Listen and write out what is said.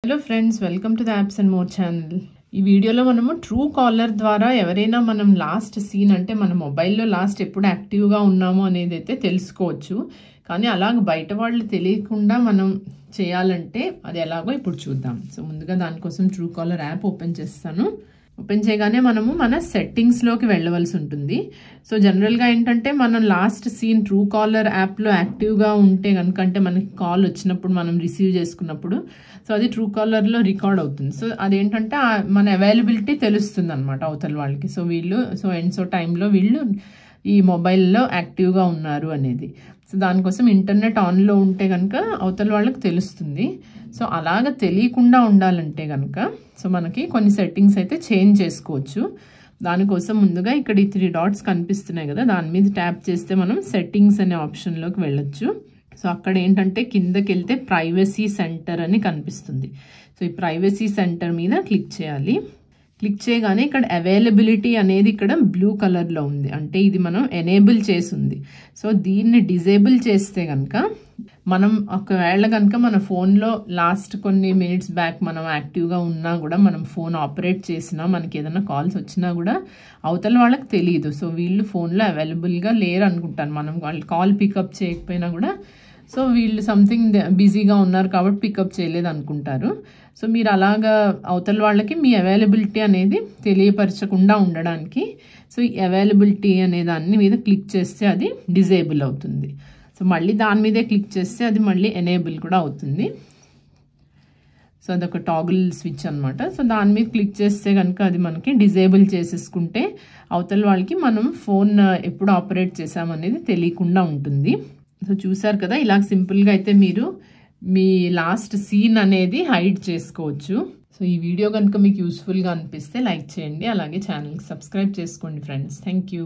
Hello friends, welcome to the apps and more channel. ఈ వీడియోలో మనము ట్రూ కాలర్ ద్వారా ఎవరైనా మనం లాస్ట్ సీన్ అంటే మన మొబైల్లో లాస్ట్ ఎప్పుడు యాక్టివ్గా ఉన్నామో అనేది అయితే తెలుసుకోవచ్చు. కానీ అలాగ బయట వాళ్ళు తెలియకుండా మనం చేయాలంటే అది ఎలాగో ఇప్పుడు చూద్దాం. సో ముందుగా దానికోసం ట్రూ కాలర్ యాప్ ఓపెన్ చేస్తాను. ఓపెన్ చేయగానే మనము మన సెట్టింగ్స్లోకి వెళ్ళవలసి ఉంటుంది. సో జనరల్గా ఏంటంటే మనం లాస్ట్ సీన్ ట్రూ కాలర్ యాప్లో యాక్టివ్గా ఉంటే కనుక, అంటే మనకి కాల్ వచ్చినప్పుడు మనం రిసీవ్ చేసుకున్నప్పుడు సో అది ట్రూ కాలర్లో రికార్డ్ అవుతుంది. సో అదేంటంటే మన అవైలబిలిటీ తెలుస్తుంది అనమాట అవతల వాళ్ళకి. సో వీళ్ళు సో టైంలో వీళ్ళు ఈ మొబైల్లో యాక్టివ్గా ఉన్నారు అనేది. సో దానికోసం ఇంటర్నెట్ ఆన్లో ఉంటే కనుక అవతల వాళ్ళకి తెలుస్తుంది. సో అలాగ తెలియకుండా ఉండాలంటే కనుక సో మనకి కొన్ని సెట్టింగ్స్ అయితే చేంజ్ చేసుకోవచ్చు. దానికోసం ముందుగా ఇక్కడ ఈ 3 డాట్స్ కనిపిస్తున్నాయి కదా, దాని మీద ట్యాప్ చేస్తే మనం సెట్టింగ్స్ అనే ఆప్షన్లోకి వెళ్ళొచ్చు. సో అక్కడ ఏంటంటే కిందకి వెళ్తే ప్రైవసీ సెంటర్ అని కనిపిస్తుంది. సో ఈ ప్రైవసీ సెంటర్ మీద క్లిక్ చేయాలి. క్లిక్ చేయగానే ఇక్కడ అవైలబిలిటీ అనేది ఇక్కడ బ్లూ కలర్లో ఉంది, అంటే ఇది మనం ఎనేబుల్ చేసింది. సో దీన్ని డిజేబుల్ చేస్తే కనుక మనం ఒకవేళ కనుక మన ఫోన్లో లాస్ట్ కొన్ని మినిట్స్ బ్యాక్ మనం యాక్టివ్గా ఉన్నా కూడా, మనం ఫోన్ ఆపరేట్ చేసినా, మనకి ఏదైనా కాల్స్ వచ్చినా కూడా అవతల వాళ్ళకి తెలియదు. సో వీళ్ళు ఫోన్లో అవైలబుల్గా లేరు అనుకుంటాను. మనం వాళ్ళు కాల్ పికప్ చేయకపోయినా కూడా సో వీళ్ళు సంథింగ్ బిజీగా ఉన్నారు కాబట్టి పికప్ చేయలేదు అనుకుంటారు. సో మీరు అలాగా అవతల వాళ్ళకి మీ అవైలబిలిటీ అనేది తెలియపరచకుండా ఉండడానికి సో ఈ అవైలబిలిటీ అనే దాని మీద క్లిక్ చేస్తే అది డిజేబుల్ అవుతుంది. సో మళ్ళీ దాని మీదే క్లిక్ చేస్తే అది మళ్ళీ ఎనేబుల్ కూడా అవుతుంది. సో అదొక టాగుల్ స్విచ్ అనమాట. సో దాని మీద క్లిక్ చేస్తే కనుక అది మనకి డిజేబుల్ చేసేసుకుంటే అవతల వాళ్ళకి మనం ఫోన్ ఎప్పుడు ఆపరేట్ చేసామనేది తెలియకుండా ఉంటుంది. సో చూసారు కదా, ఇలా సింపుల్గా అయితే మీరు మీ లాస్ట్ సీన్ అనేది హైడ్ చేసుకోవచ్చు. సో ఈ వీడియో కనుక మీకు యూస్ఫుల్గా అనిపిస్తే లైక్ చేయండి, అలాగే ఛానల్కి సబ్స్క్రైబ్ చేసుకోండి ఫ్రెండ్స్. Thank you.